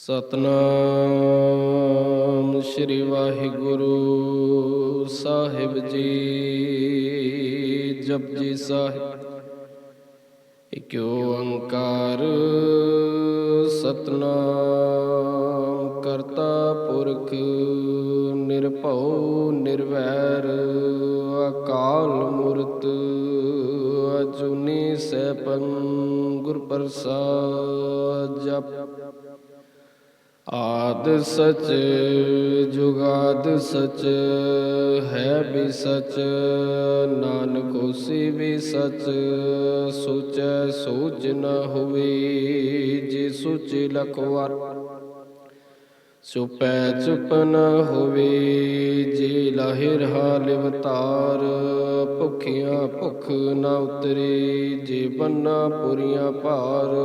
ਸਤਨਾਮ ਸ਼੍ਰੀ ਵਾਹਿਗੁਰੂ ਸਾਹਿਬ ਜੀ। ਜਪਜੀ ਸਾਹਿਬ। ਇਕ ਓੰਕਾਰ ਸਤਨਾਮ ਕਰਤਾ ਪੁਰਖ ਨਿਰਭਉ ਨਿਰਵੈਰ ਅਕਾਲ ਮੂਰਤ ਅਜੂਨੀ ਸੈਭੰ ਗੁਰ ਪ੍ਰਸਾਦ। ਜਪ ਆਦਿ ਸਚ ਜੁਗਾਦਿ ਸਚ ਹੈ ਵੀ ਸਚ ਨਾਨਕ ਹੋਸੀ ਵੀ ਸਚ ਸੋਚੈ ਸੋਚ ਨ ਹੋਵੇ ਜੇ ਸੋਚੇ ਲਖ ਵਾਰ ਚੁਪੈ ਚੁਪ ਨ ਹੋਵੇ ਜੇ ਲਾਹਿ ਰਹਾ ਲਿਵਤਾਰ ਭੁਖਿਆ ਭੁਖ ਨ ਉਤਰੇ ਜੇ ਬੰਨਾ ਪੁਰੀਆਂ ਭਾਰ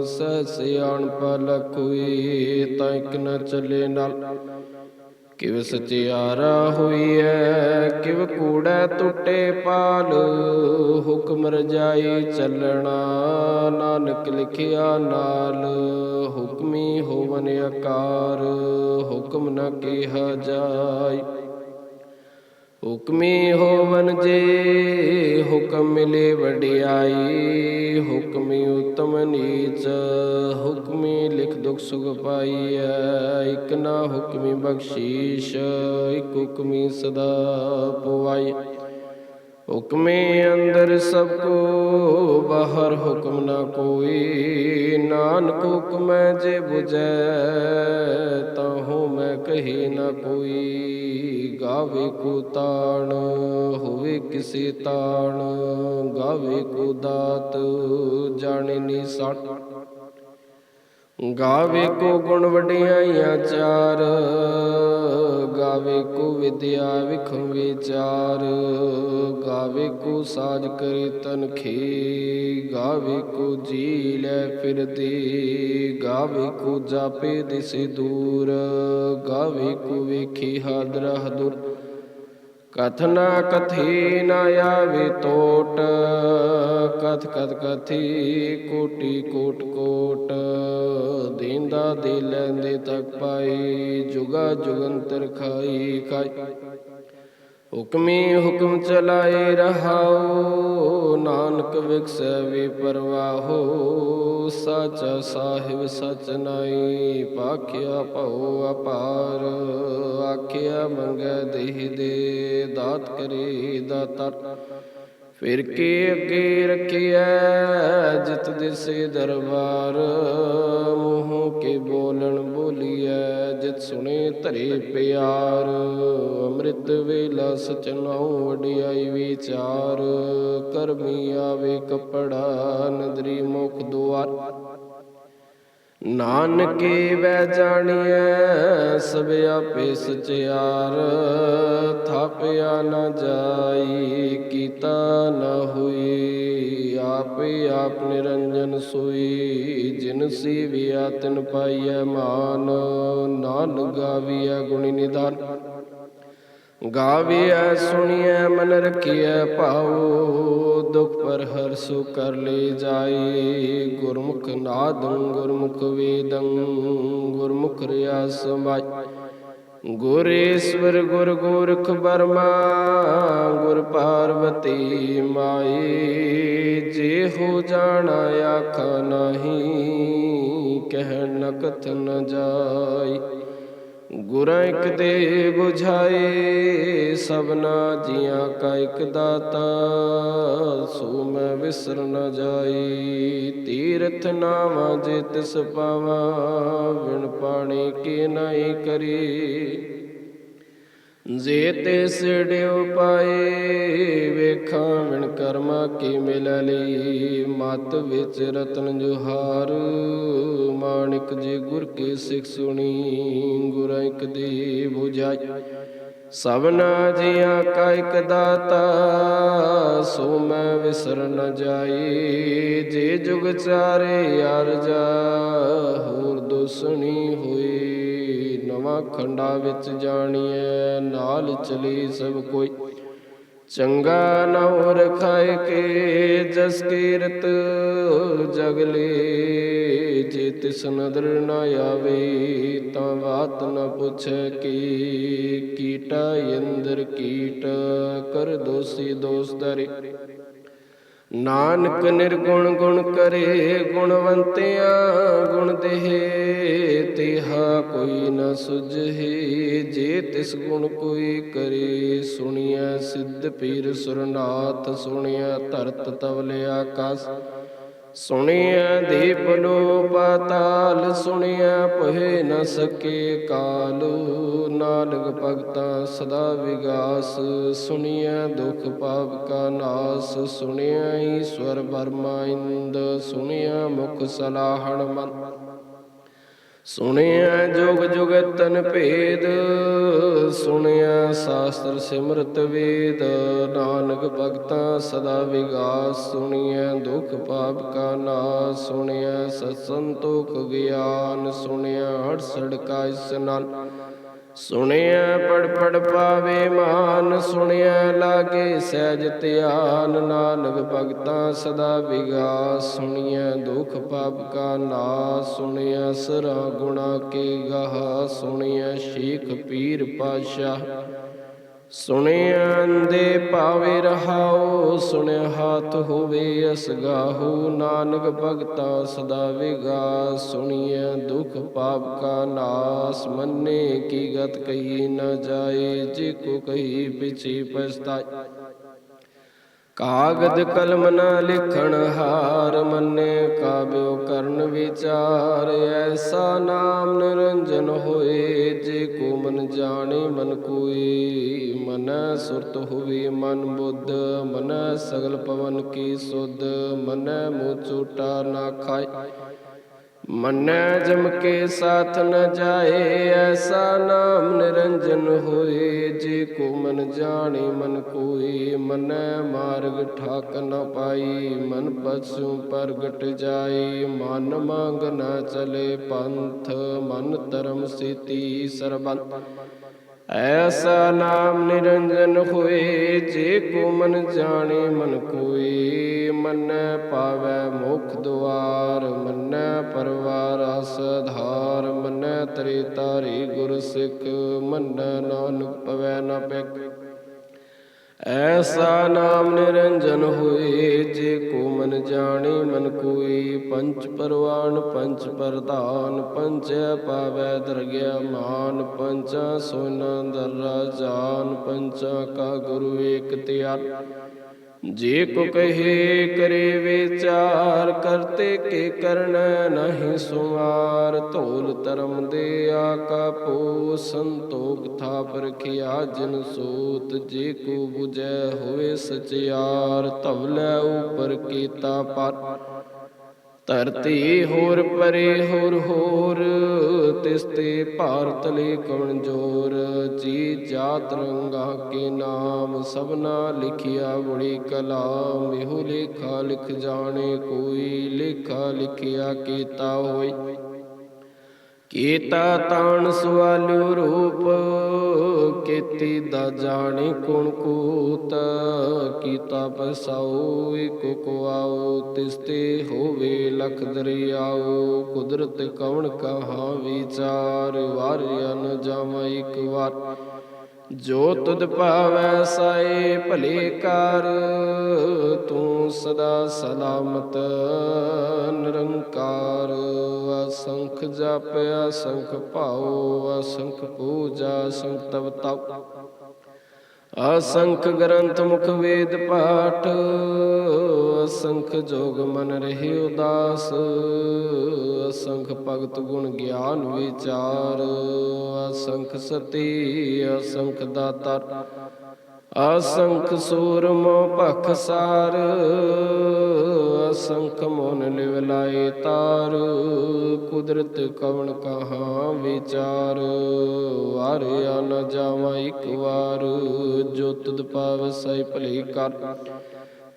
ਸਹਿ ਸਿਆਣਪ ਲਖ ਹੋਈ ਤਾਂ ਇਕ ਨ ਚੱਲੇ ਨਾਲ ਕਿਵ ਸਚਿਆਰਾ ਹੋਈਐ ਕਿਵ ਕੂੜੈ ਟੁੱਟੇ ਪਾਲ ਹੁਕਮ ਰਜਾਈ ਚੱਲਣਾ ਨਾਨਕ ਲਿਖਿਆ ਨਾਲ ਹੁਕਮੀ ਹੋਵਨ ਆਕਾਰ ਹੁਕਮ ਨ ਕਿਹਾ ਜਾਇ ਹੁਕਮੀ ਹੋਵਨ ਜੇ ਹੁਕਮ ਮਿਲੇ ਵਡਿਆਈ ਹੁਕਮੀ ਉਤਮ ਨੀਚ ਹੁਕਮੀ ਲਿਖ ਦੁਖ ਸੁਖ ਪਾਈਐ ਇਕ ਨਾ ਹੁਕਮੀ ਬਖਸ਼ੀਸ਼ ਇਕ ਹੁਕਮੀ ਸਦਾ ਪਵਾਈ ਹੁਕਮੇ ਅੰਦਰ ਸਭ ਕੋ ਬਾਹਰ ਹੁਕਮ ਨਾ ਕੋਈ ਨਾਨਕ ਹੁਕਮੈ ਜੇ ਬੁਝੈ ਤਾਹੂ ਮੈਂ ਕਹੀ ਨਾ ਕੋਈ ਗਾਵੇ ਕੋ ਤਾਣ ਹੋਵੇ ਕਿਸੇ ਤਾਣ ਗਾਵੇ ਕੋ ਦਾਤ ਜਾਣੇ ਨੀ ਸਟ ਗਾਵੇ ਕੋ ਗੁਣ ਵਡਿਆਈਆਂ ਚਾਰ ਗਾਵੇ ਕੋ ਵਿਦਿਆ ਵਿਖਮ ਵਿਚਾਰ ਗਾਵੇ ਕੋ ਸਾਜ ਕਰੇ ਤਨਖੇ ਗਾਵੇ ਕੋ ਜੀ ਲੈ ਫਿਰਦੇ ਗਾਵੇ ਕੋ ਜਾਪੇ ਦਿਸੇ ਦੂਰ ਗਾਵੇ ਕੋ ਵੇਖੇ ਹਾਦਰ ਹਦੁਰ ਕਥ ਨਾ ਕਥੀ ਨ ਆਵੇ ਤੋਟ ਕਥ ਕਥ ਕਥੀ ਕੋਟि ਕੋਟ ਕੋਟ ਦੇਂਦਾ ਦੇ ਲੈਂਦੇ ਤੱਕ ਪਾਈ ਜੁਗਾ ਜੁਗੰਤਰ ਖਾਈ ਖਾਈ ਹੁਕਮੀ ਹੁਕਮ ਚਲਾਏ ਰਹਾਉ ਨਾਨਕ ਵਿਗਸੈ ਵੇ ਪਰਵਾਹੋ ਸਾਚਾ ਸਾਹਿਬ ਸਚ ਨਾਈ ਭਾਖਿਆ ਭਉ ਅਪਾਰ ਆਖਿਆ ਮੰਗੈ ਦੇਹ ਦੇ ਦਾਤ ਕਰੇ ਦਾਤਾਰ ਫਿਰ ਕੇ ਅੱਗੇ ਰੱਖਿਐ ਜਿਤ ਦਿਸੇ ਦਰਬਾਰ ਮੂੰਹੋਂ ਕੇ ਬੋਲਣ ਬੋਲੀਐ ਜਿਤ ਸੁਣੇ ਧਰੇ ਪਿਆਰ ਅੰਮ੍ਰਿਤ ਵੇਲਾ ਸਚਨਾਉ ਵਡਿਆਈ ਵਿਚਾਰ ਕਰਮੀ ਆਵੇ ਕੱਪੜਾ ਨਦਰੀ ਮੁਖ ਦੁਆਰ ਨਾਨਕੇ ਵੈ ਜਾਣੀਐ ਸਭ ਆਪੇ ਸਚਿਆਰ ਥਾਪਿਆ ਨ ਜਾਈ ਕੀਤਾ ਨ ਹੋਈ ਆਪੇ ਆਪ ਨਿਰੰਜਨ ਸੋਈ ਜਿਨ ਸੇਵਿਆ ਤਿਨ ਪਾਈਐ ਮਾਨ ਨਾਨਕ ਗਾਵੀਐ ਗੁਣੀ ਨਿਧਾਨ ਗਾਵੀਐ ਸੁਣੀਐ ਮਨ ਰਖੀਐ ਭਾਉ ਦੁਖ ਪਰ ਹਰਸੁ ਕਰ ਲੈ ਜਾਈ ਗੁਰਮੁਖ ਨਾਦੰ ਗੁਰਮੁਖ ਵੇਦੰ ਗੁਰਮੁਖ ਰਿਆ ਸਮਾਈ ਗੁਰ ਈਸਵਰ ਗੁਰ ਗੋਰਖ ਬਰਮਾ ਗੁਰ ਪਾਰਵਤੀ ਮਾਈ ਜੇ ਹੋ ਜਾਣਾ ਆਖਾ ਨਾਹੀ ਕਹਿ ਨ ਕਥ ਨ ਜਾਈ ਗੁਰਾਂ ਇਕ ਦੇ ਬੁਝਾਏ ਸਭਨਾ ਜੀਆਂ ਕਾ ਇਕ ਦਾਤਾ ਸੋ ਮੈਂ ਵਿਸਰ ਨ ਜਾਈ ਤੀਰਥ ਨਾਵਾਂ ਜੇ ਤਿਸ ਪਾਵਾਂ ਵਿਣ ਪਾਣੀ ਕੀ ਨਹੀਂ ਕਰੀ ਜੇ ਤੇ ਸਿੜਿਓ ਪਾਏ ਵੇਖਾਂ ਵਿਣ ਕਰਮਾ ਕੀ ਮਿਲ ਲਈ ਮਤ ਵਿੱਚ ਰਤਨ ਜੁਹਾਰ ਮਾਣਿਕ ਜੇ ਗੁਰ ਕੇ ਸਿੱਖ ਸੁਣੀ ਗੁਰਾਂ ਇਕ ਦੀ ਬੁਝਾਈ ਸਭਨਾ ਜੀਆਂ ਕਾ ਇਕ ਦਾਤਾ ਸੋ ਮੈਂ ਵਿਸਰ ਨ ਜਾਈ ਜੇ ਜੁਗ ਚਾਰੇ ਅਰਜਾ ਹੋਰ ਦੁਸਣੀ ਹੋਈ ਨਵਾਂ ਖੰਡਾ ਵਿੱਚ ਜਾਣੀਐ ਨਾਲ ਚਲੀ ਸਭ ਕੋਈ ਚੰਗਾ ਨਉ ਰਖਾਇ ਕੇ ਜਸ ਕੀਰਤ ਜਗਲੇ ਜੇ ਤਿਸ ਨਦਰ ਨ ਆਵੇ। ਤਾਂ ਬਾਤ ਨ ਪੁੱਛੈ ਕੀ, ਕੀਟਾ ਇੰਦਰ ਕੀਟ ਕਰ ਦੋਸੀ ਦੋਸ ਧਰੇ। ਨਾਨਕ ਨਿਰਗੁਣ ਗੁਣ ਕਰੇ, ਗੁਣਵੰਤਿਆਂ ਗੁਣ ਦੇਹ। ਤਿਹਾ ਕੋਈ ਨ ਸੁਝੇ, ਜੇ ਤਿਸ ਗੁਣ ਕੋਈ ਕਰੇ। ਸੁਣਿਐ ਸਿੱਧ ਪੀਰ ਸੁਰਨਾਥ, ਸੁਣਿਐ ਧਰਤ ਤਵਲ ਆਕਾਸ। ਸੁਣਿਐ ਦੀਪ ਲੋ ਪਾਤਾਲ, ਸੁਣਿਐ ਪਹਿ ਨ ਸਕੇ ਕਾਲ। ਨਾਨਕ ਭਗਤਾ ਸਦਾ ਵਿਗਾਸ, ਸੁਣਿਐ ਦੁਖ ਪਾਪ ਕਾ ਨਾਸ। ਸੁਣਿਐ ਈਸਵਰ ਬਰਮਾ ਇੰਦ, ਸੁਣਿਐ ਮੁਖ ਸਲਾਹਣ ਮਨ। ਸੁਣਿਐ ਜੁਗ ਜੁਗਤਨ ਭੇਦ, ਸੁਣਿਐ ਸ਼ਾਸਤਰ ਸਿਮਰਤ ਵੇਦ। ਨਾਨਕ ਭਗਤਾ ਸਦਾ ਵਿਗਾਸ, ਸੁਣਿਐ ਦੁਖ ਪਾਪ ਕਾ ਨਾਸ। ਸੁਣਿਐ ਸਤ ਸੰਤੋਖ ਗਿਆਨ, ਸੁਣਿਐ ਅੜਸੜ ਕਾ ਇਸਨਾਨ। ਸੁਣਿਐ ਪੜ ਪੜ ਪਾਵੇ ਮਾਨ, ਸੁਣਿਐ ਲਾਗੇ ਸਹਿਜ ਧਿਆਨ। ਨਾਨਕ ਭਗਤਾ ਸਦਾ ਵਿਗਾਸ, ਸੁਣਿਐ ਦੁਖ ਪਾਪ ਕਾ ਨਾਸ। ਸੁਣਿਐ ਸਰਾ ਗੁਣਾ ਕੇ ਗਾਹ, ਸੁਣਿਐ ਸ਼ੇਖ ਪੀਰ ਪਾਤਸ਼ਾਹ। ਸੁਣਿਐ ਅੰਧੇ ਪਾਵੇ ਰਹਾਉ, ਸੁਣਿਐ ਹਾਥ ਹੋਵੇ ਅਸਗਾਹੂ। ਨਾਨਕ ਭਗਤਾ ਸਦਾ ਵਿਗਾਸ, ਸੁਣਿਐ ਦੁਖ ਪਾਪ ਕਾ ਨਾਸ। ਮੰਨੇ ਕੀ ਗਤ ਕਹੀ ਨ ਜਾਏ, ਜੇ ਕੋ ਕਹੀ ਪਿਛੇ ਪਛਤਾਏ। ਕਾਗਦ ਕਲਮ ਨ ਲਿਖਣ ਹਾਰ, ਮੰਨੇ ਕਾਬਿਓ ਕਰਨ ਵਿਚਾਰ। ਐਸਾ ਨਾਮ ਨਿਰੰਜਨ ਹੋਏ, ਜੇ ਕੋ ਮਨ ਜਾਣੇ ਮਨ ਕੋਇ। ਮਨੈ ਸੁਰਤ ਹੋਵੇ ਮਨ ਬੁੱਧ, ਮਨੈ ਸਗਲ ਪਵਨ ਕੀ ਸੁਧ। ਮਨੈ ਮੂੰਹ ਝੂਟਾ ਨਾ ਖਾਏ, ਮੰਨੈ ਜਮ ਕੇ ਸਾਥ ਨ ਜਾਏ। ਐਸਾ ਨਾਮ ਨਿਰੰਜਨ ਹੋਏ, ਜੇ ਕੋ ਮਨ ਜਾਣੇ ਮਨ ਕੋਇ। ਮੰਨੈ ਮਾਰਗ ਠਾਕ ਨ ਪਾਈ, ਮਨ ਪਛੁ ਪ੍ਰਗਟ ਜਾਈ। ਮਨ ਮੰਗ ਨ ਚਲੇ ਪੰਥ, ਮਨ ਧਰਮ ਸੇਤੀ ਸਰਬੰਧ। ਐਸਾ ਨਾਮ ਨਿਰੰਜਨ ਹੋਏ, ਜੇ ਕੋ ਮਨ ਜਾਣੇ ਮਨ ਕੋਇ। ਮੰਨੈ ਪਾਵੈ ਮੁਖ ਦੁਆਰ, ਮੰਨੈ ਪਰਵਾਰ ਆਸ ਆਧਾਰ। ਮੰਨੈ ਤਰੇ ਤਾਰੇ ਗੁਰ ਸਿੱਖ, ਮੰਨੈ ਨਾਨਕ ਪਵੈ ਨ ਪਿਖ। ਐਸਾ ਨਾਮ ਨਿਰੰਜਨ ਹੋਏ, ਜੇ ਕੋ ਮਨ ਜਾਣੇ ਮਨ ਕੋਇ। ਪੰਚ ਪਰਵਾਨ ਪੰਚ ਪ੍ਰਧਾਨ, ਪੰਚੈ ਪਾਵੈ ਦਰਗਿਆ ਮਾਨ। ਪੰਚਾਂ ਸੋਨਾ ਦਰਾ ਜਾਨ, ਪੰਚਾਂ ਕਾ ਗੁਰੂ ਏਕ ਧਿਆਨ। ਜੇ ਕੋ ਕਹੇ ਕਰੇ ਵਿਚਾਰ, ਕਰਤੇ ਕੇ ਕਰਨੈ ਨਾਹੀ ਸੁਮਾਰ। ਧੌਲ ਧਰਮ ਦੇ ਆਕਾ ਪੋ, ਸੰਤੋਖ ਥਾਪ ਰਖਿਆ ਜਿਨ ਸੂਤ। ਜੇ ਕੋ ਬੁਝੈ ਹੋਵੇ ਸਚਿਆਰ, ਧਵਲੈ ਉਪਰ ਕੀਤਾ ਪਰ। ਧਰਤੀ ਹੋਰ ਪਰੇ ਹੋਰ ਹੋਰ, ਤਿਸ ਤੇ ਭਾਰ ਤਲੇ ਕਵਣ ਜੋਰ। ਜੀ ਜਾਤ ਰੰਗਾ ਕੇ ਨਾਮ, ਸਭਨਾ ਲਿਖਿਆ ਬੜੀ ਕਲਾਮ। ਇਹੋ ਲੇਖਾ ਲਿਖ ਜਾਣੇ ਕੋਈ, ਲੇਖਾ ਲਿਖਿਆ ਕੀਤਾ ਹੋਈ। ਕੀਤਾ ਤਾਣ ਸਵਾਲਿਓ ਰੂਪ, ਕੀਤੀ ਦਾ ਜਾਣੇ ਕੁਣ ਕੂਤ। ਕੀਤਾ ਪਸਾਉ ਏਕੋ ਕੋ ਆਉ, ਤਿਸ ਤੇ ਹੋਵੇ ਲਖ ਦਰਿਆਉ। ਕੁਦਰਤ ਕਵਣ ਕਹਾ ਵਿਚਾਰ, ਵਾਰਿਆ ਨ ਜਾਵਾਂ ਇਕ ਵਾਰ। ਜੋ ਤੁਧ ਭਾਵੈ ਸਾਏ ਭਲੇ ਕਾਰ, ਤੂੰ ਸਦਾ ਸਲਾਮਤ ਨਿਰੰਕਾਰ। ਅਸੰਖ ਜਪ ਅਸੰਖ ਭਾਉ, ਅਸੰਖ ਪੂਜਾ ਅਸੰਖ ਤਪ ਤਪ। ਅਸੰਖ ਗ੍ਰੰਥ ਮੁਖ ਵੇਦ ਪਾਠ, ਅਸੰਖ ਜੋਗ ਮਨ ਰਹੇ ਉਦਾਸ। ਅਸੰਖ ਭਗਤ ਗੁਣ ਗਿਆਨ ਵਿਚਾਰ, ਅਸੰਖ ਸਤੀ ਅਸੰਖ ਦਾਤਾਰ। ਅਸੰਖ ਸੂਰ ਮੋਹ ਭਖ ਸਾਰ, ਅਸੰਖ ਮੋਨ ਲਿਵ ਲਾਏ ਤਾਰ। ਕੁਦਰਤ ਕਵਣ ਕਹਾ ਵਿਚਾਰ, ਵਾਰਿਆ ਨ ਜਾਵਾਂ ਇਕ ਵਾਰ। ਜੋ ਤੁਧ ਪਾਵਸੈ ਭਲੇ ਕਰ,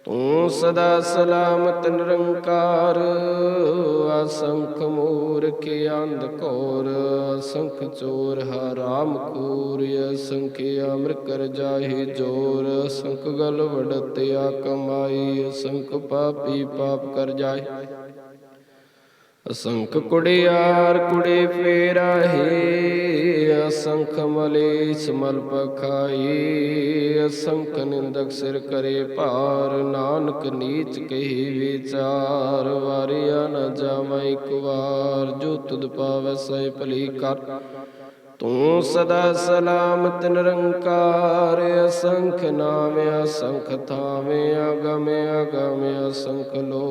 ਤੂੰ ਸਦਾ ਸਲਾਮਤ ਨਿਰੰਕਾਰ। ਅਸੰਖ ਮੂਰਖ ਅੰਧ ਘੋਰ, ਅਸੰਖ ਚੋਰ ਹਰਾਮ ਖੋਰ। ਅਸੰਖ ਅਮਰ ਕਰ ਜਾਹਿ ਜੋਰ, ਅਸੰਖ ਗਲ ਵਡਤਿਆ ਕਮਾਈ। ਅਸੰਖ ਪਾਪੀ ਪਾਪ ਕਰ ਜਾਹਿ, ਅਸੰਖ ਕੁੜਿਆਰ ਕੁੜੇ ਫੇਰਾਹੀ, ਅਸੰਖ ਮਲੇਛ ਮਲ ਪਖਾਈ। ਅਸੰਖ ਨਿੰਦਕ ਸਿਰ ਕਰੇ ਭਾਰ, ਨਾਨਕ ਨੀਚ ਕਹੀ ਵਿਚਾਰ। ਵਾਰਿਆ ਨ ਜਾਵਾਂ ਇਕ ਵਾਰ, ਜੋ ਤੁਧ ਪਾਵੈ ਸਹਿ ਭਲੀ ਕਰ। ਤੂੰ ਸਦਾ ਸਲਾਮਤ ਨਿਰੰਕਾਰ, ਅਸੰਖ ਨਾਮ ਅਸੰਖ ਥਾਵੇਂ। ਅਗਮ ਅਗਮ ਅਸੰਖ ਲੋ,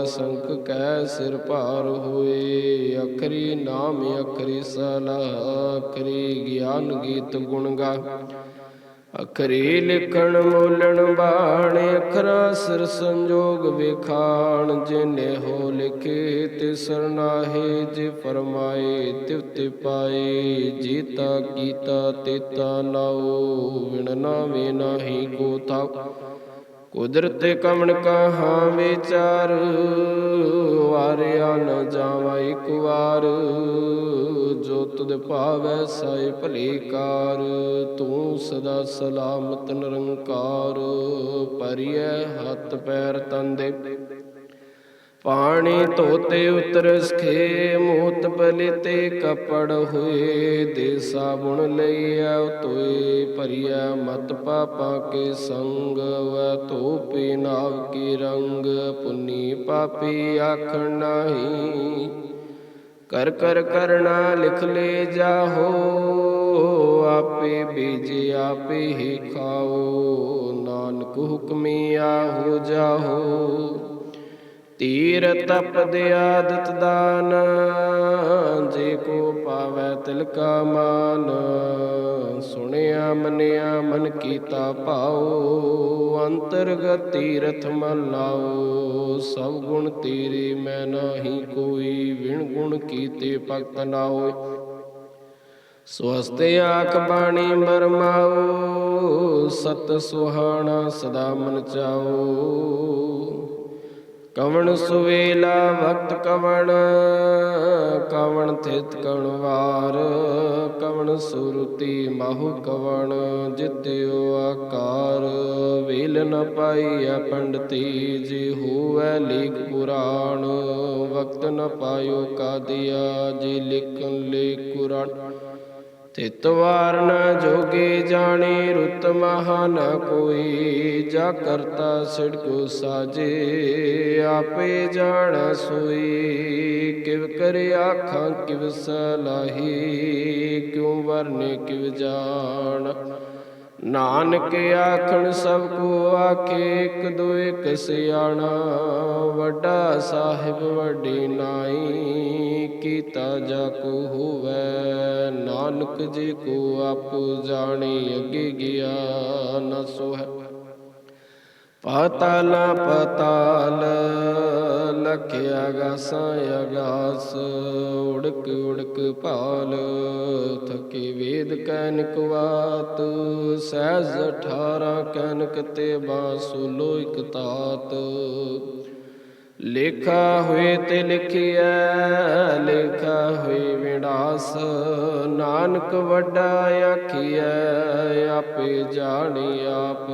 ਅਸੰਖ ਕੈ ਸਿਰ ਭਾਰ ਹੋਏ। ਅਖਰੀ ਨਾਮ ਅਖਰੀ ਸਲਾਹ, ਅਖਰੀ ਗਿਆਨ ਗੀਤ ਗੁਣ ਗਾ। ਅਖਰੀ ਲਿਖਣ ਮੋਲਣ ਬਾਣ, ਅਖਰਾ ਸਿਰ ਸੰਜੋਗ ਵਿਖਾਣ। ਜਿਨੇ ਹੋ ਲਿਖੇ ਤਿਸ ਸਰਨਾਹੇ, ਜੇ ਫਰਮਾਏ ਤਿਵ ਤੇ ਪਾਏ। ਜੀਤਾ ਕੀਤਾ ਤੇਤਾ ਨਾਉ, ਵਿਣ ਨਾਵੇਂ ਨਾਹੀ ਕੋ ਥਾਉ। ਕੁਦਰਤ ਕਵਣ ਕਹਾਂ ਵਿਚਾਰ, ਵਾਰਿਆ ਨ ਜਾਵਾਂ ਇਕ ਵਾਰ। ਜੋ ਤੁਧ ਭਾਵੈ ਸਾਈ ਭਲੀ ਕਾਰ, ਤੂੰ ਸਦਾ ਸਲਾਮਤ ਨਿਰੰਕਾਰ। ਭਰੀਐ ਹੱਥ ਪੈਰ ਤਨ ਦੇ, ਪਾਣੀ ਧੋਤੇ ਉਤਰਸ ਖੇ। ਮੂਤ ਬਲਿਤੇ ਕਪੜ ਹੋਏ, ਦੇ ਸਾਬੁਣ ਲਈਐ ਧੋਏ। ਭਰੀਐ ਮਤ ਪਾਪਾਂ ਕੇ ਸੰਗ, ਵੈ ਧੋਪੇ ਨਾਵ ਕੀ ਰੰਗ। ਪੁੰਨੀ ਪਾਪੀ ਆਖਣ ਨਾਹੀ, ਕਰ ਕਰ ਕਰਣਾ ਲਿਖ ਲੈ ਜਾਹੋ। ਆਪੇ ਬੀਜੇ ਆਪੇ ਹੀ ਖਾਓ, ਨਾਨਕ ਹੁਕਮੀ ਆਹੋ ਜਾਹੋ। ਤੀਰ ਤਪਦ ਆਦਤ ਦਾਨ, ਜੇ ਕੋ ਪਾਵੈ ਤਿਲ ਕਾ ਮਾਨ। ਸੁਣਿਆ ਮੰਨਿਆ ਮਨ ਕੀਤਾ ਭਾਉ, ਅੰਤਰਗਤ ਤੀਰਥ ਮਨ ਲਾਓ। ਸਭ ਗੁਣ ਤੇਰੇ ਮੈਂ ਨਾਹੀ ਕੋਈ, ਵਿਣ ਗੁਣ ਕੀਤੇ ਭਗਤ ਨਾ ਹੋਏ। ਸਵਸਤ ਆਖ ਬਾਣੀ ਬਰਮਾਓ, ਸਤ ਸੁਹਾਣਾ ਸਦਾ ਮਨ ਚਾਓ। ਕਵਣ ਸੁਵੇਲਾ ਵਕਤ ਕਵਣ, ਕਵਣ ਥਿਤ ਕਵਣ ਵਾਰ। ਕਵਣ ਸੁਰਤੀ ਮਾਹੂ ਕਵਣ, ਜਿਤਿਓ ਆਕਾਰ। ਵੇਲ ਨ ਪਾਈਐ ਪੰਡਤੀ, ਜੇ ਹੋਵੈ ਲੇਖ ਪੁਰਾਣ। ਵਕਤ ਨ ਪਾਇਓ ਕਾਦੀਆ, ਜੇ ਲਿਖਨ ਲੇਖ ਕੁਰਾਨ। ਤਿਤ ਵਾਰ ਨ ਜੋਗੇ ਜਾਣੇ, ਰੁਤ ਮਹਾ ਨ ਕੋਈ। ਜਾ ਕਰਤਾ ਸਿੜਕੋ ਸਾਜੇ, ਆਪੇ ਜਾਣੈ ਸੋਈ। ਕਿਵ ਕਰ ਆਖਾਂ ਕਿਵ ਸਲਾਹੀ, ਕਿਉ ਵਰਨੇ ਕਿਵ ਜਾਣ। ਨਾਨਕ ਆਖਣ ਸਭ ਕੋ ਆਖੇ, ਇਕ ਦੋ ਇਕ ਸਿਆਣਾ। ਵੱਡਾ ਸਾਹਿਬ ਵੱਡੀ ਨਾਈ, ਕੀਤਾ ਜਾ ਕੋ ਹੋਵੈ। ਨਾਨਕ ਜੇ ਕੋ ਆਪੋ ਜਾਣੇ, ਅੱਗੇ ਗਿਆ ਨ ਸੋਹੈ। ਪਾਤਾਲ ਪਤਾਲ ਲਖਿ ਆਗਾਸਾਂ ਆਗਾਸ। ਉੜਕ ਉੜਕ ਭਾਲ ਥਕੇ ਵੇਦ ਕੈਨਿਕ ਵਾਤ। ਸਹਿਜ 18 ਕੈਨਿਕ ਤੇ ਬਾਂਸੁ ਇਕ ਤਾਤ। ਲੇਖਾ ਹੋਏ ਤੇ ਲਿਖਿਐ, ਲੇਖਾ ਹੋਏ ਵਿਨਾਸ਼। ਨਾਨਕ ਵੱਡਾ ਆਖੀਐ, ਆਪੇ ਜਾਣੀ ਆਪ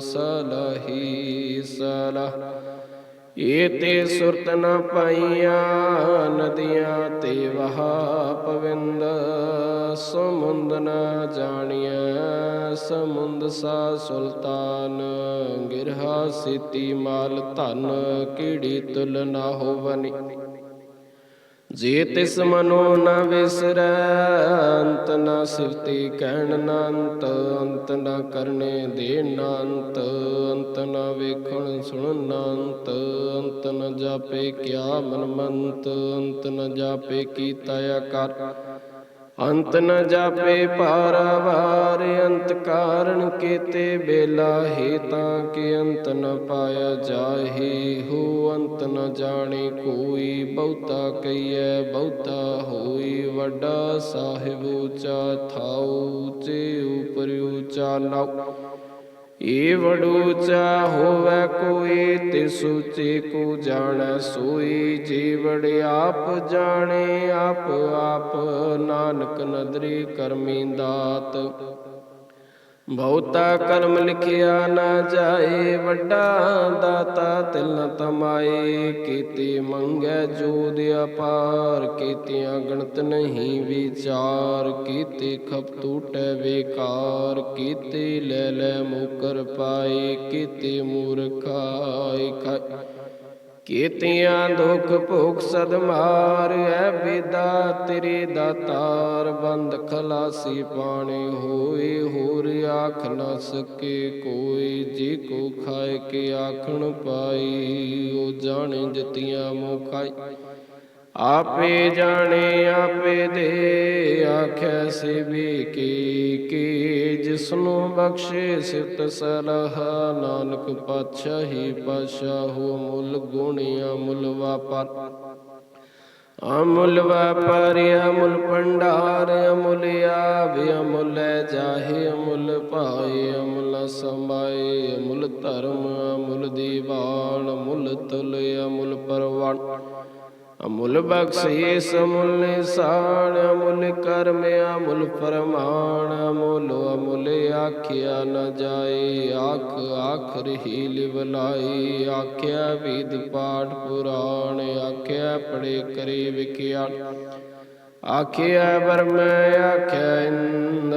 ਸਲਾਹੀ ਸਲਾਹ। ਏ ਤੇ ਸੁਰਤ ਨ ਪਾਈਆਂ, ਨਦੀਆਂ ਤੇ ਵਹਾ ਪਵਿੰਦ। ਸਮੁੰਦ ਨ ਜਾਣੀਐ, ਸਮੁੰਦ ਸਾ ਸੁਲਤਾਨ। ਗਿਰਹਾ ਸੀਤੀ ਮਾਲ ਧਨ, ਕੀੜੀ ਤੁਲ ਨਾ ਹੋਵਨੀ। ਜੇ ਤਿਸ ਮਨੋ ਨ ਵਿਸਰੈ, ਅੰਤ ਨ ਸਿਵਤੀ ਕਹਿਣ ਨ ਅੰਤ। ਅੰਤ ਨ ਕਰਨੇ ਦੇਣ ਨ ਅੰਤ, ਅੰਤ ਨ ਵੇਖਣ ਸੁਣਨ ਨ ਅੰਤ। ਅੰਤ ਨ ਜਾਪੇ ਕਿਆ ਮਨ ਮੰਤ, ਅੰਤ ਨ ਜਾਪੇ ਕੀਤਾ ਆਕਾਰ। ਅੰਤ ਨ ਜਾਪੇ ਪਾਰਾਵਾਰ, ਅੰਤ ਕਾਰਣ ਕੀਤੇ ਬੇਲਾ। ਹੇਤਾਂ ਕੇ ਅੰਤ ਨ ਪਾਇਆ ਜਾਹੀ ਹੋ, ਅੰਤ ਨ ਜਾਣੇ ਕੋਈ। ਬਹੁਤਾ ਕਹੀਐ ਬਹੁਤਾ ਹੋਈ, ਵੱਡਾ ਸਾਹਿਬ ਉੱਚਾ ਥਾਉ। ਉੱਚੇ ਉਪਰ ਉੱਚਾ ਨਾਉ, ਏ ਵਡ ਉੱਚਾ ਹੋਵੈ ਕੋਈ। ਤਿਸ ਉੱਚੇ ਕੋ ਜਾਣੈ ਸੋਈ, ਜੇ ਵਡ ਆਪ ਜਾਣੇ ਆਪ ਆਪ। ਨਾਨਕ ਨਦਰੀ ਕਰਮੀ ਦਾਤ, ਬਹੁਤਾ ਕਰਮ ਲਿਖਿਆ ਨਾ ਜਾਏ, ਵੱਡਾ ਦਾਤਾ ਤਿਲ ਨ ਤਮਾਏ। ਕੀਤੀ ਮੰਗੈ ਜੋਦ ਅਪਾਰ, ਕੀਤੀਆਂ ਗਣਤ ਨਹੀਂ ਵਿਚਾਰ। ਕੀਤੇ ਖਪ ਟੂਟੈ ਬੇਕਾਰ, ਕੀਤੇ ਲੈ ਲੈ ਮੁਕਰ ਪਾਏ। ਕੀਤੇ ਮੂਰਖਾਏ ਕੀਤੀਆਂ ਦੁਖ ਭੋਗ ਸਦ ਮਾਰ। ਐ ਬੇਦਾ ਤੇਰੇ ਦਾਤਾਰ, ਬੰਦ ਖਲਾਸੀ ਪਾਣੇ ਹੋਏ। ਹੋਰ ਆਖ ਨਾ ਸਕੇ ਕੋਈ, ਜੇ ਕੋ ਖਾਏ ਕੇ ਆਖਣ ਪਾਈ। ਉਹ ਜਾਣੇ ਜਿਤੀਆਂ ਮੁਖਾਈ, ਆਪੇ ਜਾਣੇ ਆਪੇ ਦੇ। ਆਖਿਆ ਸੇਵੀ ਕੀ ਜਿਸਨੂੰ ਬਖਸ਼ੇ ਸਿਫਤ ਸਲਾਹ। ਨਾਨਕ ਪਾਤਸ਼ਾਹੀ ਪਾਤਸ਼ਾਹੂ, ਅਮੁੱਲ ਗੁਣ ਅਮੁੱਲ ਵਾਪਾਰ। ਅਮੁੱਲ ਵਾਪਾਰੀ ਅਮੁੱਲ ਭੰਡਾਰ, ਅਮੁੱਲ ਆਵ ਅਮੁੱਲ ਜਾਹੇ। ਅਮੁੱਲ ਭਾਏ ਅਮੁੱਲ ਸਮਾਏ, ਅਮੁੱਲ ਧਰਮ ਅਮੁੱਲ ਦੀਵਾਨ। ਅਮੁੱਲ ਤੁਲ ਅਮੁੱਲ ਪਰਵਾਨ, ਅਮੁੱਲ ਬਖਸ਼ੀਸ ਅਮੁੱਲ ਨਿਸ਼ਾਨ। ਅਮੁੱਲ ਕਰਮ ਅਮੁੱਲ ਫਰਮਾਨ, ਅਮੁੱਲ ਅਮੁੱਲ ਆਖਿਆ ਨ ਜਾਏ। ਆਖ ਆਖਰ ਹੀ ਲਿਵ ਲਾਈ, ਆਖਿਆ ਵੇਦ ਪਾਠ ਪੁਰਾਣ। ਆਖਿਆ ਪੜੇ ਕਰੇ ਵਿਖਿਆਨ, ਆਖਿਆ ਬਰਮ ਆਖਿਆ ਇੰਦ।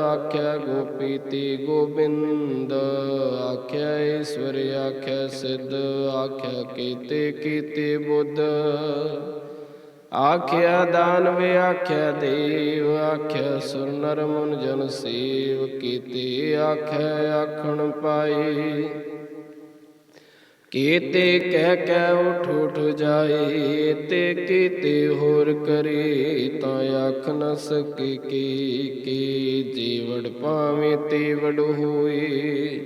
ਆਖਿਆ ਗੋਪੀ ਤੇ ਗੋਬਿੰਦ, ਆਖਿਆ ਈਸ਼ਵਰ ਆਖਿਆ ਸਿੱਧ। ਆਖਿਆ ਕੀਤੇ ਕੀਤੇ ਬੁੱਧ, ਆਖਿਆ ਦਾਨਵ ਆਖਿਆ ਦੇਵ। ਆਖਿਆ ਸੁਰ ਨਰ ਮੁਨ ਜਨ ਸੇਵ, ਕੀਤੇ ਆਖਿਆ ਆਖਣ ਪਾਈ। ਕੀਤੇ ਕਹਿ ਕਹਿ ਉਠ ਉਠ ਜਾਏ, ਤੇ ਕੀਤੇ ਹੋਰ ਕਰੇ। ਤਾਂ ਆਖ ਨ ਸਕੇ ਕੀ ਜੀਵੜ ਭਾਵੇਂ ਤੇ ਵਡ ਹੋਏ।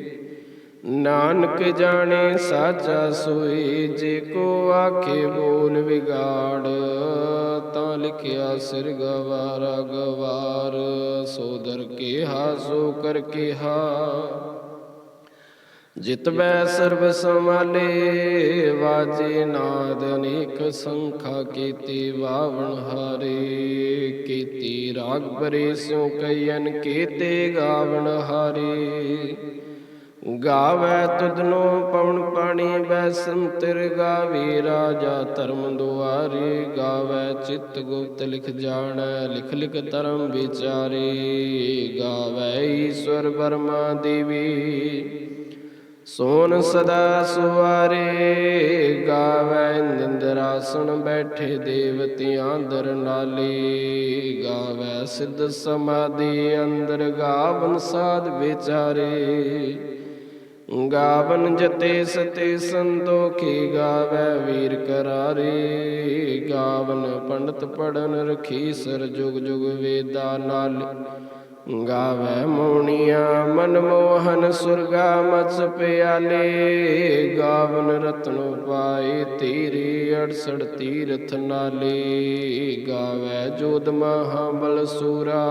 ਨਾਨਕ ਜਾਣੇ ਸਾਚਾ ਸੋਈ, ਜੇ ਕੋ ਆਖੇ ਬੋਲ ਵਿਗਾੜ। ਤਾਂ ਲਿਖਿਆ ਸਿਰ ਗਵਾਰਾ ਗਵਾਰ, ਸੋ ਦਰ ਕੇਹਾ ਸੋ ਕਰ ਕੇਹਾ। ਜਿਤਬੈ ਸਰਬ ਸੰਭਾਲੇ, ਵਾਜੇ ਨਾਦ ਅਨੇਕ ਸੰਖਾ। ਕੀਤੀ ਬਾਵਨ ਹਾਰੇ, ਕੀਤੀ ਰਾਗ ਭਰੇ ਸਿਉ ਕਈਅਨ। ਕੀਤੇ ਗਾਵਨ ਹਾਰੇ, ਗਾਵੈ ਤੁਧਨੋ ਪਵਨ ਪਾਣੀ ਬੈਸੰਤਰ। ਗਾਵੇ ਰਾਜਾ ਧਰਮ ਦੁਆਰੇ, ਗਾਵੈ ਚਿਤ ਗੁਪਤ ਲਿਖ ਜਾਣੈ। ਲਿਖ ਲਿਖ ਧਰਮ ਵਿਚਾਰੇ, ਗਾਵੈ ਈਸ਼ਵਰ ਬਰਮਾ ਦੇਵੀ। ਸੋਨ ਸਦਾ ਸੁਵਾਰੇ, ਗਾਵੈ ਇੰਦਰਾਸਣ ਬੈਠੇ ਦੇਵਤਿਆਂ ਦਰ ਨਾਲੇ। ਗਾਵੈ ਸਿੱਧ ਸਮਾਧੀ ਅੰਦਰ, ਗਾਵਨ ਸਾਧ ਵਿਚਾਰੇ। ਗਾਵਨ ਜਤੇ ਸਤੇ ਸੰਤੋਖੀ, ਗਾਵੈ ਵੀਰ ਕਰਾਰੇ। ਗਾਵਨ ਪੰਡਤ ਪੜਨ ਰਖੀਸਰ, ਜੁਗ ਜੁਗ ਵੇਦਾ ਨਾਲ। ਗਾਵੈ ਮੋਹਣੀਆਂ ਮਨਮੋਹਨ, ਸੁਰਗਾ ਮਤਸ ਪਿਆਲੇ। ਗਾਵਨ ਰਤਨੋ ਪਾਏ ਤੀਰੇ, 68 ਤੀਰਥ ਨਾਲੇ। ਗਾਵੈ ਜੋਧ ਮਹਾਬਲ ਸੂਰਾ,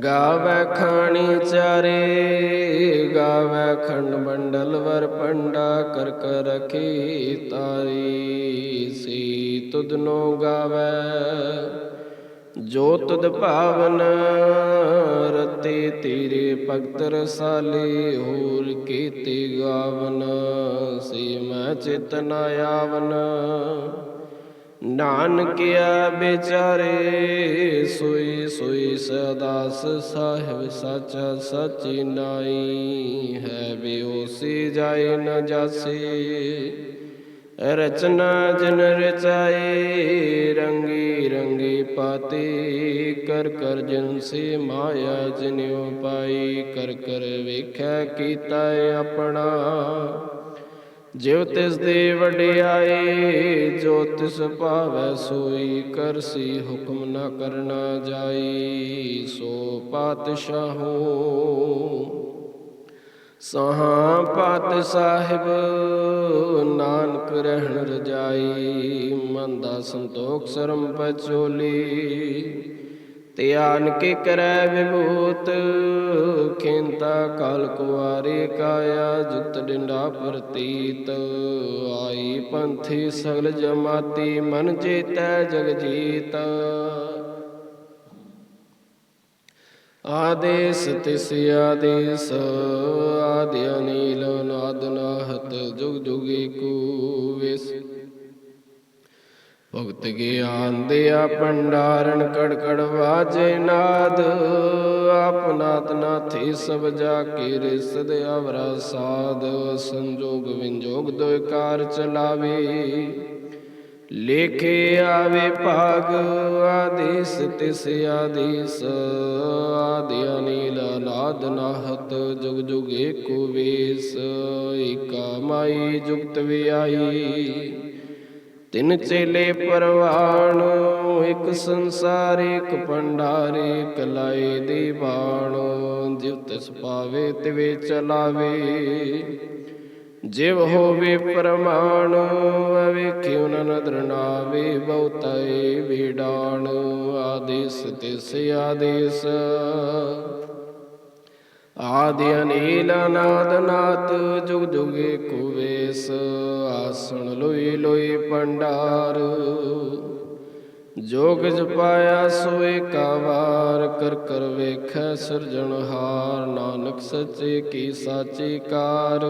ਗਾਵੈ ਖਾਣੀ ਚਾਰੇ। ਗਾਵੈ ਖੰਡ ਮੰਡਲ ਵਰ ਪੰਡਾ, ਕਰ ਕਰ ਰਖੇ ਤਾਰੇ। ਸੇ ਤੁਧਨੋ ਗਾਵੈ ਜੋ ਤੁਧ ਭਾਵਨ, ਰਤੇ ਤੇਰੇ ਭਗਤ ਰਸਾਲੇ। ਹੋਰ ਕੀਤੇ ਗਾਵਨ, ਸੇ ਮੈਂ ਚਿਤ ਨ ਆਵਨ। ਨਾਨਕਿਆ ਵਿਚਾਰੇ, ਸੋਈ ਸੋਈ ਸਦਾਸ ਸਾਹਿਬ। ਸਾਚਾ ਸਾਚੀ ਨਾਈ, ਹੈ ਬਿਓਸੀ ਜਾਏ ਨ ਜਾਸੀ। ਰਚਨਾ ਜਿਨ ਰਚਾਏ, ਰੰਗੀ ਰੰਗੀ ਪਾਤੀ। ਕਰ ਕਰ ਜਿਨ ਸੇ ਮਾਇਆ ਜਿਨਿਉ ਪਾਈ। ਕਰ ਕਰ ਵੇਖੈ ਕੀਤਾ ਆਪਣਾ, ਜਿਵ ਤਿਸ ਦੀ ਵਡਿਆਈ। ਜੋ ਤਿਸ ਭਾਵੈ ਸੋਈ ਕਰਸੀ, ਹੁਕਮ ਨ ਕਰਨਾ ਜਾਈ। ਸੋ ਪਾਤਸ਼ਾਹੂ ਸਹਾ ਪਤ ਸਾਹਿਬ, ਨਾਨਕ ਰਹਿਣ ਰਜਾਈ। ਮਨ ਦਾ ਸੰਤੋਖ ਸਰਮ ਪਚੋਲੀ, ਧਿਆਨ ਕੇ ਕਰੈ ਵਿਭੂਤ। ਖੇਨਤਾ ਕਾਲ ਕੁਆਰੇ ਕਾਇਆ, ਜੁਤ ਡਿੰਡਾ ਪ੍ਰਤੀਤ। ਆਈ ਪੰਥੀ ਸਗਲ ਜਮਾਤੀ, ਮਨ ਜੀਤੈ ਜਗ ਜੀਤ। ਆਦੇਸ ਤਿਸ ਆਦੇਸ ਆਦਿ ਅਨੀਲ ਨਾਦ ਨਾਹਤ ਜੁਗ ਜੁਗ ਏਕੋ ਵਿਸ। ਭਗਤ ਗਿਆਨ ਦਿਆ ਭੰਡਾਰਨ ਕੜ ਕੜ ਵਾਜੇ ਨਾਦ। ਆਪ ਨਾਥ ਨਾਥੀ ਸਭ ਜਾ ਕੇ ਰਿਸਦ ਅਵਰਾ ਸਾਧ। ਸੰਜੋਗ ਵਿੰਜੋਗ ਦੋਇ ਕਾਰ ਚਲਾਵੇ ਲੇਖੇ ਆਵੇ ਭਾਗ। ਆਦੇਸ ਤਿਸ ਆਦੇਸ ਆਦਿ ਅਨੀਲ ਅਨਾਦ ਨਾਹਤ ਜੁਗ ਜੁਗ ਏਕੋ ਵੇਸ। ਏਕਾ ਮਾਈ ਜੁਗਤ ਵਿਆਈ ਤਿਨ ਚੇਲੇ ਪਰਵਾਣ। ਇਕ ਸੰਸਾਰ ਇਕ ਭੰਡਾਰ ਇਕ ਲਾਏ ਦੀ ਬਾਣ। ਜਿਵ ਤਿਸ ਪਾਵੇ ਤਿਵੇ ਚਲਾਵੇ ਜਿਵ ਹੋਵੇ ਪ੍ਰਮਾਣ। ਵੇਖਿਓ ਨ ਨਦਰ ਨਾਵੇ ਬਹੁਤਾਏ ਵਿਡਾਣ। ਆਦੇਸ ਤਿਸ ਆਦੇਸ ਆਦਿ ਅਨੀਲ ਅਨਾਦ ਨਾਥ ਜੁਗ ਜੁਗ ਏਕੋ ਵੇਸ। ਆਸਣ ਲੋਈ ਲੋਈ ਭੰਡਾਰ ਜੋਗ ਜਪਾਇਆ ਸੋ ਏਕਾ ਵਾਰ। ਕਰ ਕਰ ਵੇਖੈ ਸਿਰਜਣਹਾਰ ਨਾਨਕ ਸੱਚੇ ਕੀ ਸਾਚੀ ਕਾਰ।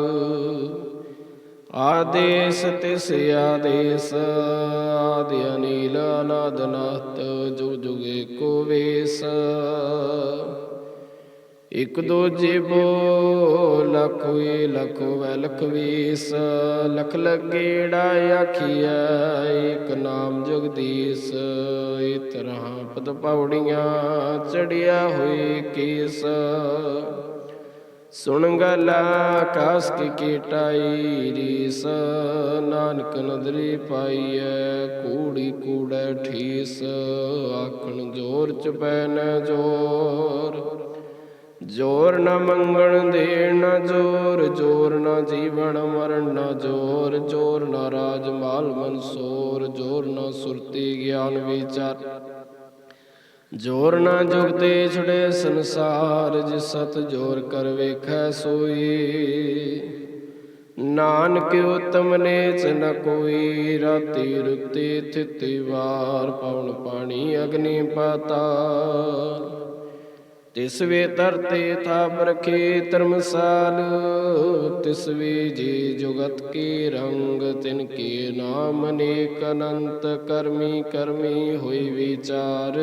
ਆਦੇਸ ਤਿਸ ਆਦੇਸ ਆਦਿ ਅਨੀਲ ਅਨਾਦ ਨਾਥ ਜੁਗ ਜੁਗ ਏਕੋ ਵੇਸ। ਇਕ ਦੂਜੇ ਬੋ ਲਖ ਹੋਏ ਲਖ ਹੋਵੈ ਲਖ ਵੀਸ। ਲਖ ਲੱਗੇੜਾ ਆਖੀਐ ਏਕ ਨਾਮ ਜਗਦੀਸ਼। ਏ ਤਰ੍ਹਾਂ ਪਦ ਪੌੜੀਆਂ ਚੜਿਆ ਹੋਏ ਕੇਸ। ਸੁਣ ਗਲ ਆਕਾਸ ਕੀ ਕੀਟਾਈ ਰੀਸ। ਨਾਨਕ ਨਦਰੀ ਪਾਈਐ ਕੂੜੀ ਕੂੜੈ ਠੀਸ। ਆਖਣ ਜੋਰ ਚੁਪੈ ਨ ਜੋਰ ਜੋਰ ਨ ਮੰਗਣ ਦੇਣ ਨ ਜੋਰ। ਜੋਰ ਨ ਜੀਵਨ ਮਰਨ ਨ ਜੋਰ। ਜੋਰ ਨ ਰਾਜ ਮਾਲ ਮਨਸੋਰ। ਜੋਰ ਨ ਸੁਰਤੀ ਗਿਆਨ ਵਿਚਾਰ। ਜੋਰ ਨ ਜੁਗਤੇ ਛੁੜੇ ਸੰਸਾਰ। ਜਿਸ ਸਤ ਜੋਰ ਕਰ ਵੇਖੈ ਸੋਈ। ਨਾਨਕ ਉਤਮ ਨੀਚ ਨ ਕੋਈ। ਰਾਤੀ ਰੁਤੀ ਥਿਤੀ ਵਾਰ ਪਵਨ ਪਾਣੀ ਅਗਨੀ ਪਾਤਾਲ। ਤਿਸ ਵੇ ਧਰਤੀ ਥਾਪ ਰਖੀ ਧਰਮਸਾਲ। ਤਿਸ ਵੇ ਜੀ ਜੁਗਤ ਕੀ ਰੰਗ। ਤਿਨ ਕੇ ਨਾਮ ਅਨੇਕ ਅਨੰਤ। ਕਰਮੀ ਕਰਮੀ ਹੋਈ ਵਿਚਾਰ।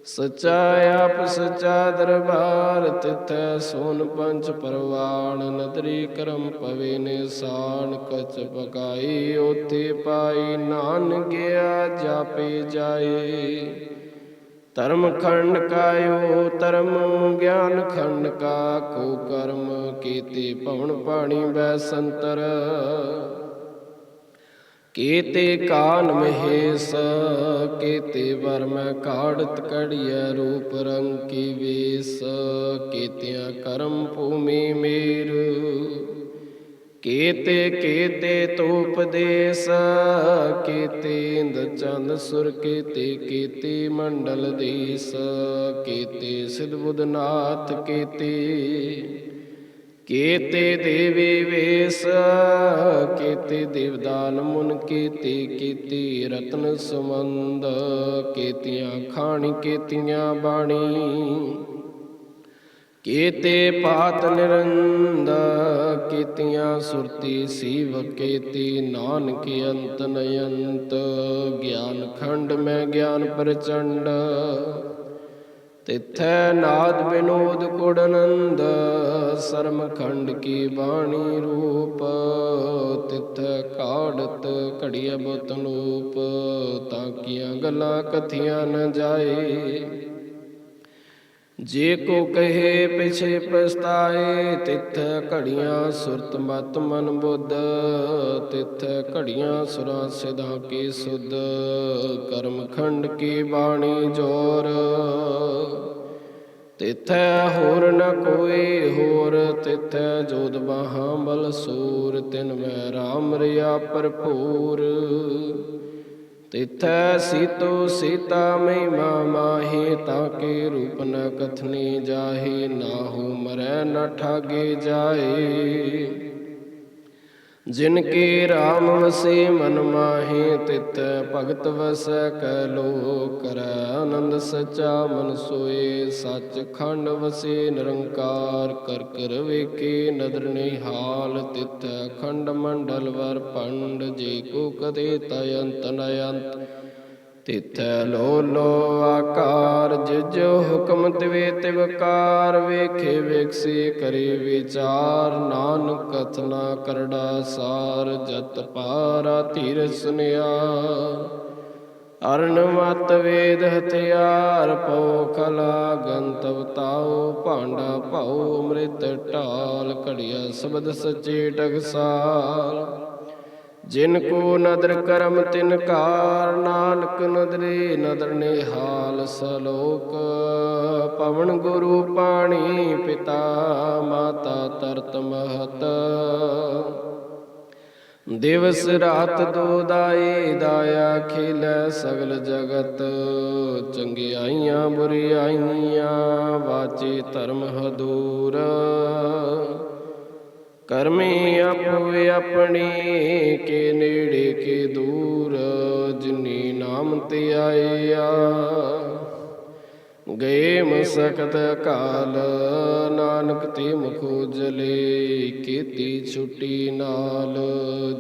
ਸੱਚਾ ਆਪ ਸੱਚਾ ਦਰਬਾਰ। ਤਿਥੈ ਸੋਨ ਪੰਚ ਪਰਵਾਣ। ਨਦਰੀ ਕਰਮ ਪਵੇ ਨਿਸਾਨ। ਕਛ ਪਕਾਈ ਓਥੇ ਪਾਈ। ਨਾਨਕ ਗਿਆ ਜਾਪੇ ਜਾਏ। ਧਰਮ ਖੰਡ ਕਾਇਓ ਧਰਮ ਗਿਆਨ ਖੰਡ ਕਾ ਕੋ ਕਰਮ। ਕੀਤੇ ਭਵਨ ਪਾਣੀ ਬੈ ਸੰਤਰ ਕੀਤੇ ਕਾਨ ਮਹੇਸ਼। ਕੀਤੇ ਵਰ ਮੈਂ ਕਾੜਤ ਕੜੀਐ ਰੂਪ ਰੰਗ ਕੀ ਵੇਸ। ਕੀਤਿਆਂ ਕਰਮ ਭੂਮੀ ਮੇਰ ਕੀਤੇ ਕੀਤੇ ਧੂਪ ਦੇਸ। ਕੀਤੇ ਇੰਦ ਚੰਦ ਸੁਰ ਕੀਤੇ ਕੀਤੇ ਮੰਡਲ ਦੇਸ। ਕੀਤੇ ਸਿਧ ਬੁਧ ਨਾਥ ਕੀਤੇ ਕੀਤੇ ਦੇਵੀ ਵੇਸ। ਕੀਤੇ ਦੇਵਦਾਨ ਮੁਨ ਕੀਤੇ ਕੀਤੇ ਰਤਨ ਸੁਮੰਦ। ਕੀਤੀਆਂ ਖਾਣੀ ਕੀਤੀਆਂ ਬਾਣੀ। ਕੀਤੇ ਪਾਤ ਨਿਰੰਦ ਕੀਤੀਆਂ ਸੁਰਤੀ ਸੀਵ। ਕੀਤੀ ਨਾਨਕ ਅੰਤ ਨ ਅੰਤ। ਗਿਆਨ ਖੰਡ ਮੈਂ ਗਿਆਨ ਪ੍ਰਚੰਡ। ਤਿਥੈ ਨਾਦ ਵਿਨੋਦ ਕੁੜ ਆਨੰਦ। ਸਰਮ ਖੰਡ ਕੀ ਬਾਣੀ ਰੂਪ। ਤਿਥੈ ਕਾੜਤ ਘੜੀਐ ਬੁਤ ਅਨੂਪ। ਤਾਂ ਕੀਆਂ ਗੱਲਾਂ ਕਥੀਆਂ ਨ ਜਾਏ। ਜੇ ਕੋ ਕਹੇ ਪਿਛੇ ਪਛਤਾਏ। ਤਿਥੈ ਘੜੀਆਂ ਸੁਰਤ ਮਤ ਮਨ ਬੁੱਧ। ਤਿਥੈ ਘੜੀਆਂ ਸੁਰਾਂ ਸਿਧਾਂ ਕੀ ਸੁਧ। ਕਰਮ ਖੰਡ ਕੀ ਬਾਣੀ ਜੋਰ। ਤਿਥੈ ਹੋਰ ਨ ਕੋਈ ਹੋਰ। ਤਿਥੈ ਜੋਧ ਬਾਹਾਂ ਬਲ ਸੂਰ। ਤਿਨ ਮੈਂ ਰਾਮ ਰਿਆ ਭਰਪੂਰ। ਤਿਥੈ ਸੀਤੋ ਸੀਤਾ ਮਹਿਮਾ ਮਾਹੀ। ਤਾਂ ਕੇ ਰੂਪ ਨ ਕਥਨੀ ਜਾਹੀ। ਨਾਹੂ ਮਰੈ ਨ ਠਾਗੇ ਜਾਏ। ਜਿਨ ਕੀ ਰਾਮ ਵਸੀ ਮਨ ਮਾਹੀ ਤਿਤ ਭਗਤ ਵਸੈ ਕੈ ਲੋਕ ਕਰੈ ਆਨੰਦ ਸਚਾ ਮਨ ਸੋਏ ਸੱਚ ਖੰਡ ਵਸੀ ਨਿਰੰਕਾਰ ਕਰ ਕਰ ਵੇਖੀ ਨਦਰ ਨਿਹਾਲ ਤਿਤ ਅਖੰਡ ਮੰਡਲ ਵਰ ਪੰਡ ਜੇ ਕੋ ਕਦੇ ਤਯੰਤ ਨਯੰਤ ਤਿਥੈ ਲੋ ਲੋ ਆਕਾਰ ਜਿਜ ਹੁਕਮ ਤਿਵੇ ਤਿਵਕਾਰ ਵੇਖੇ ਵੇਖਸੀ ਕਰੀ ਵਿਚਾਰ ਨਾਨਕ ਕਥਨਾ ਕਰੜਾ ਸਾਰ ਜਤ ਪਾਰਾ ਧੀਰ ਸੁਨਿਆਰ ਅਰਨ ਮਤ ਵੇਦ ਹਥਿਆਰ ਪਉ ਕਲਾ ਗੰਤਵ ਤਾਉ ਭਾਂਡਾ ਭਾਉ ਅੰਮ੍ਰਿਤ ਢਾਲ ਘੜਿਆ ਸ਼ਬਦ ਸੱਚੇ ਟਕਸਾਲ ਜਿਨ ਕੋ ਨਦਰ ਕਰਮ ਤਿਨ ਕਾਰ ਨਾਨਕ ਨਦਰੇ ਨਦਰ ਨਿਹਾਲ ਸਲੋਕ ਪਵਨ ਗੁਰੂ ਪਾਣੀ ਪਿਤਾ ਮਾਤਾ ਤਰਤ ਮਹਤ ਦਿਵਸ ਰਾਤ ਦੋ ਦਾਈ ਦਾਇਆ ਖੇਲੈ ਸਗਲ ਜਗਤ ਚੰਗਿਆਈਆਂ ਬੁਰਿਆਈਆਂ ਵਾਚੇ ਧਰਮ ਹਦੂਰ ਕਰਮੀ ਆਪੋ ਆਪਣੀ ਕੇ ਨੇੜੇ ਕੇ ਦੂਰ ਜਿਨੀ ਨਾਮ ਤੇ ਆਇਆ ਗਏ ਮਸਕਤ ਕਾਲ ਨਾਨਕ ਤੇ ਮੁਖ ਉਜਲੇ ਕੀਤੀ ਛੁੱਟੀ ਨਾਲ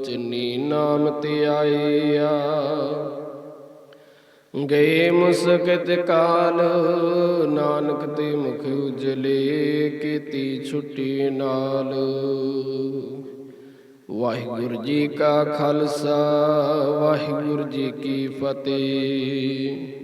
ਜਿਨੀ ਨਾਮ ਤੇ ਆਇਆ ਗਏ ਮੁਸਕਤ ਕਾਲ ਨਾਨਕ ਤੇ ਮੁਖ ਉਜਲੇ ਕੀਤੀ ਛੁੱਟੀ ਨਾਲ। ਵਾਹਿਗੁਰੂ ਜੀ ਕਾ ਖਾਲਸਾ ਵਾਹਿਗੁਰੂ ਜੀ ਕੀ ਫਤਿਹ।